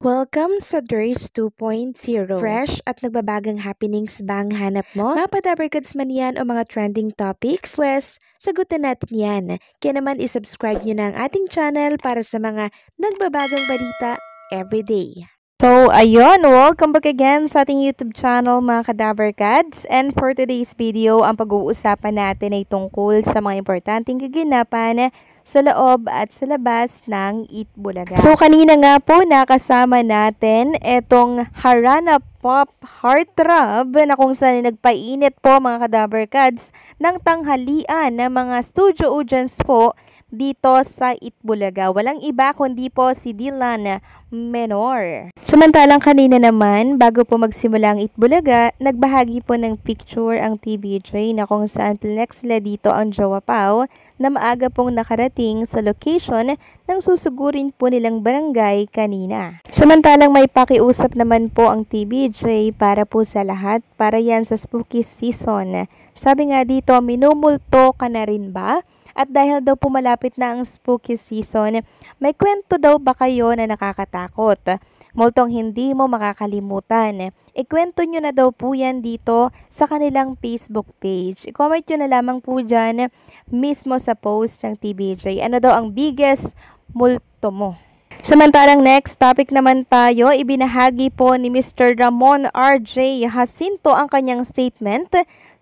Welcome sa DRS 2.0. Fresh at nagbabagang happenings ba ang hanap mo? Mga padabarkads man yan o mga trending topics? Pwes, sagutan natin yan. Kaya naman isubscribe nyo na ang ating channel para sa mga nagbabagang balita everyday. So, ayun, welcome back again sa ating YouTube channel mga Kadabarkads. And for today's video, ang pag-uusapan natin ay tungkol sa mga importanteng kaganapan sa loob at sa labas ng Eat Bulaga. So, kanina nga po nakasama natin itong Harana Pop Heartthrob na kung saan nagpainit po mga Kadabarkads ng tanghalian ng mga studio audience po dito sa Eat Bulaga. Walang iba kundi po si Dylan Menor. Samantalang kanina naman, bago po magsimula ang Eat Bulaga, nagbahagi po ng picture ang TVJ na kung saan flex sila dito ang Jowa Pao na maaga pong nakarating sa location ng susugurin po nilang barangay kanina. Samantalang may pakiusap naman po ang TVJ para po sa lahat para yan sa spooky season. Sabi nga dito, minumulto ka na rin ba? At dahil daw po malapit na ang spooky season, may kwento daw ba kayo na nakakatakot? Multong hindi mo makakalimutan. Ikwento nyo na daw po yan dito sa kanilang Facebook page. I-comment nyo na lamang po dyan mismo sa post ng TBJ. Ano daw ang biggest multo mo? Samantalang next topic naman tayo, ibinahagi po ni Mr. Ramon R.J. Jacinto ang kanyang statement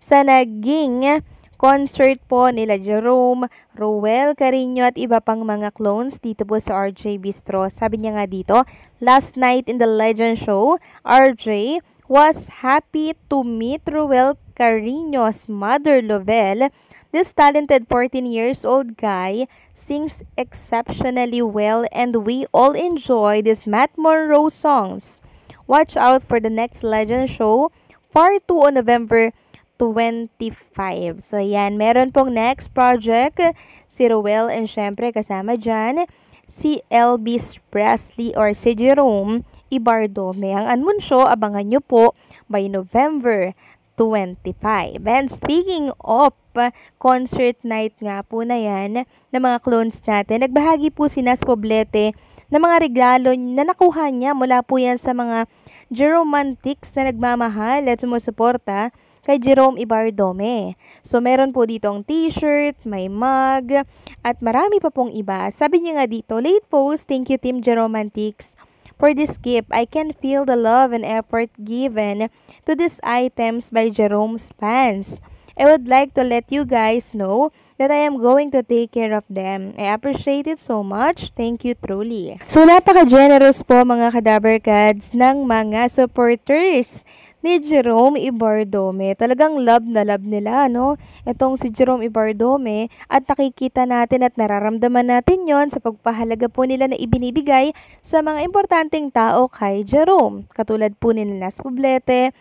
sa naging concert po nila Jerome, Roel Carino at iba pang mga clones dito po sa RJ Bistro. Sabi niya nga dito, last night in the Legend Show, RJ was happy to meet Roel Carino's mother Lovell. This talented 14 years old guy sings exceptionally well and we all enjoy these Matt Monroe songs. Watch out for the next Legend Show, Part 2 on November 25. So, yan. Meron pong next project, si Roel, and syempre kasama dyan, si Elvis Presley or si Jerome Ibardome. Ang anunsyo, abangan nyo po by November 25. And speaking of concert night nga po na yan, ng mga clones natin, nagbahagi po si Nas Poblete ng mga regalo na nakuha niya mula po yan sa mga Jeromantics na nagmamahal at sumusuporta kay Jerome Ibardome. So, meron po ditong t-shirt, may mug, at marami pa pong iba. Sabi niya nga dito, late post, thank you Team Jeromantics for this gift. I can feel the love and effort given to these items by Jerome's fans. I would like to let you guys know that I am going to take care of them. I appreciate it so much. Thank you truly. So, napaka-generous po mga Kadabarkads ng mga supporters ni Jerome Ibardome. Talagang love na love nila, no? Itong si Jerome Ibardome at nakikita natin at nararamdaman natin yon sa pagpahalaga po nila na ibinibigay sa mga importanteng tao kay Jerome. Katulad po ni Nas Poblete,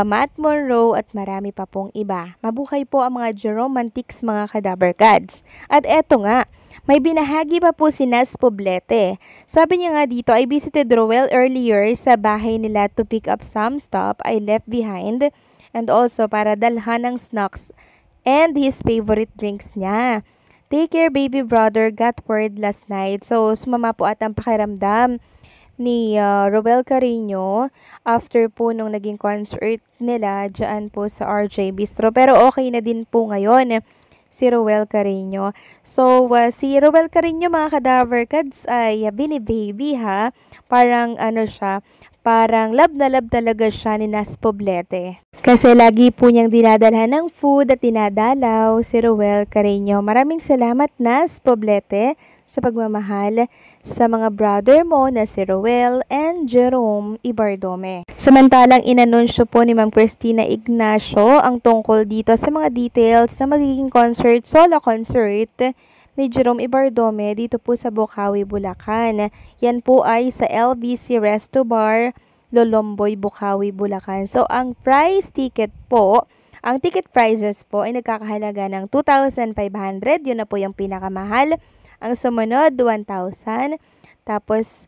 Matt Monroe at marami pa pong iba. Mabuhay po ang mga Jeromantics mga Kadabarkads. At eto nga, may binahagi pa po si Nas Poblete. Sabi niya nga dito, I visited Roel earlier sa bahay nila to pick up some stuff I left behind and also para dalhan ng snacks and his favorite drinks niya. Take care baby brother, got word last night. So, sumama po at ang pakiramdam ni Roel Carino after po nung naging concert nila dyan po sa RJ Bistro. Pero okay na din po ngayon si Roel Carino. So, si Roel Carino mga Kadabarkads ay bini-baby ha. Parang ano siya, parang love na love talaga siya ni Nas Poblete. Kasi lagi po niyang dinadalhan ng food at dinadalaw si Roel Carino. Maraming salamat Nas Poblete sa pagmamahal sa mga brother mo na si Roel and Jerome Ibardome. Samantalang inanunsyo po ni Ma'am Christina Ignacio ang tungkol dito sa mga details sa magiging concert, solo concert ni Jerome Ibardome dito po sa Bocaue, Bulacan. Yan po ay sa LBC Resto Bar, Lolomboy, Bocaue, Bulacan. So, ang price ticket po, ang ticket prices po ay nagkakahalaga ng 2,500. Yun na po yung pinakamahal. Ang sumunod, 1,000. Tapos,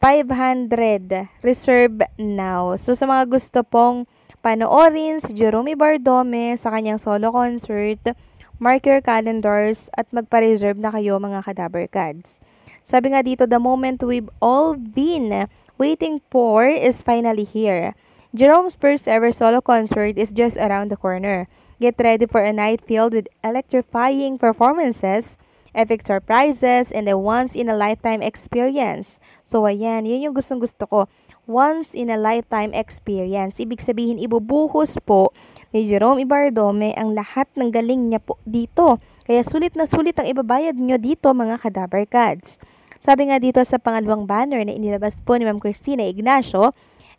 500. Reserve now. So, sa mga gusto pong panoorin si Jerome Ibardome sa kanyang solo concert, mark your calendars at magpa-reserve na kayo mga Kadabarkads. Sabi nga dito, the moment we've all been waiting for is finally here. Jerome's first ever solo concert is just around the corner. Get ready for a night filled with electrifying performances, epic surprises, and a once-in-a-lifetime experience. So ayan, yun yung gustong-gusto ko. Once-in-a-lifetime experience. Ibig sabihin, ibubuhos po ni Jerome Ibardome ang lahat ng galing niya po dito. Kaya sulit na sulit ang ibabayad nyo dito mga Kadaver Cats. Sabi nga dito sa pangalawang banner na inilabas po ni Ma'am Cristina Ignacio,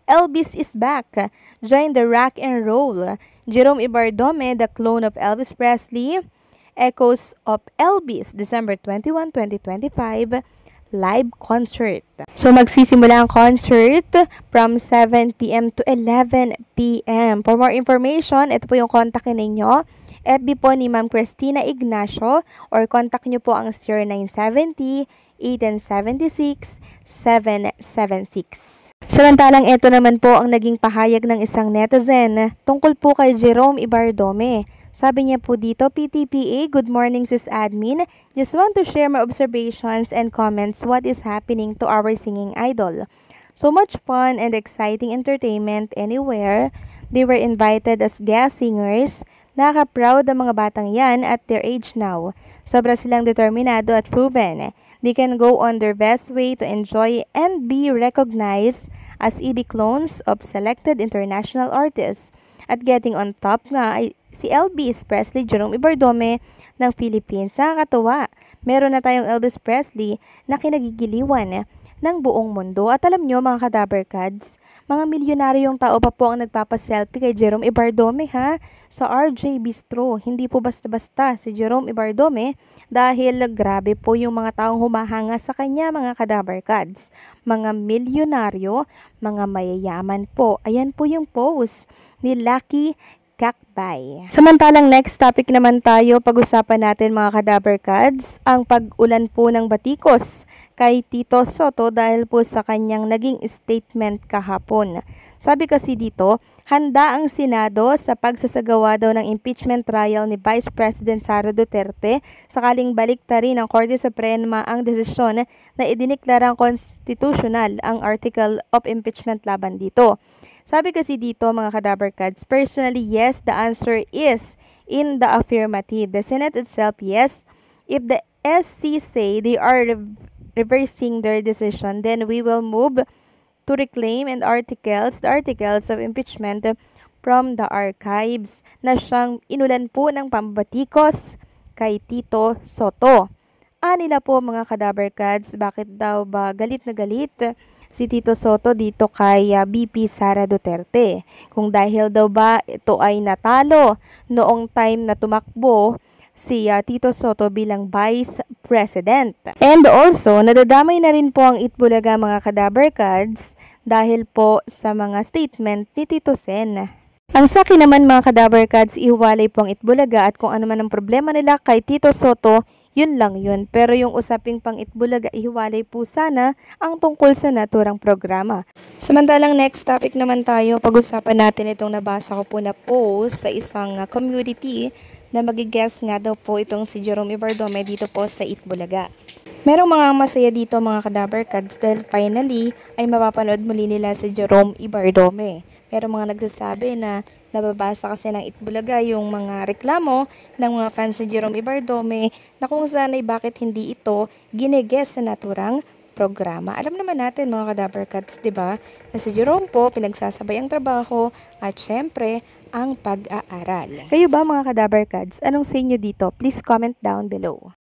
Elvis is back. Join the rock and roll. Jerome Ibardome, the clone of Elvis Presley, Echoes of Elvis, December 21, 2025, live concert. So magsisimula ang concert from 7 p.m. to 11 p.m. For more information, ito po yung kontakin ninyo. FB po ni Ma'am Cristina Ignacio or contact nyo po ang 0970-1876-776. Samantalang ito naman po ang naging pahayag ng isang netizen tungkol po kay Jerome Ibardome. Sabi niya po dito, PTPA, good morning sis admin. Just want to share my observations and comments what is happening to our singing idol. So much fun and exciting entertainment anywhere. They were invited as guest singers. Nakaka-proud ang mga batang yan at their age now. Sobra silang determinado at proven. They can go on their best way to enjoy and be recognized as EB clones of selected international artists. At getting on top nga ay si Elvis Presley Jerome Ibardome ng Philippines. Nakakatuwa. Meron na tayong Elvis Presley na kinagigiliwan ng buong mundo. At alam nyo mga Kadaver Cats, mga milyonaryong tao pa po ang nagpapaselfie kay Jerome Ibardome ha. Sa RJ Bistro, hindi po basta-basta si Jerome Ibardome dahil grabe po yung mga taong humahanga sa kanya mga Kadaver Cats. Mga milyonaryo, mga mayayaman po. Ayan po yung post ni Lucky Kakbay. Samantalang next topic naman tayo, pag-usapan natin mga Kadaver Cats, ang pag-ulan po ng batikos kay Tito Soto dahil po sa kanyang naging statement kahapon. Sabi kasi dito, handa ang Senado sa pagsasagawa daw ng impeachment trial ni Vice President Sara Duterte sakaling baliktarin ng Korte Suprema ang desisyon na idineklarang constitutional ang article of impeachment laban dito. Sabi kasi dito mga Kadaver Cats, personally yes, the answer is in the affirmative. The Senate itself, yes. If the SC say they are reversing their decision, then we will move to reclaim the articles of impeachment from the archives na siyang inulan po ng pambatikos kay Tito Soto. Nila po mga Kadaver Cats, bakit daw ba galit na galit si Tito Soto dito kay BP Sara Duterte? Kung dahil daw ba ito ay natalo noong time na tumakbo si Tito Soto bilang Vice President. And also, nadadamay na rin po ang Itbulaga mga Kadaver Cats dahil po sa mga statement ni Tito Sen. Ang sa akin naman mga Kadaver Cats, ihiwalay po ang Itbulaga at kung ano man ang problema nila kay Tito Soto, yun lang yun. Pero yung usaping pang Itbulaga, ihiwalay po sana ang tungkol sa naturang programa. Samantalang next topic naman tayo, pag-usapan natin itong nabasa ko po na post sa isang community na mag-guest nga daw po itong si Jerome Ibardome dito po sa Itbulaga. Merong mga masaya dito mga Kadaver Cats dahil finally ay mapapanood muli nila si Jerome Ibardome. Merong mga nagsasabi na nababasa kasi ng Itbulaga yung mga reklamo ng mga fans ni Jerome Ibardome na kung saan ay bakit hindi ito ginigest sa naturang programa. Alam naman natin mga Kadaver Cats, diba, na si Jerome po pinagsasabay ang trabaho at syempre ang pag-aaral. Kayo ba mga Kadaver Cats? Anong sa inyo dito? Please comment down below.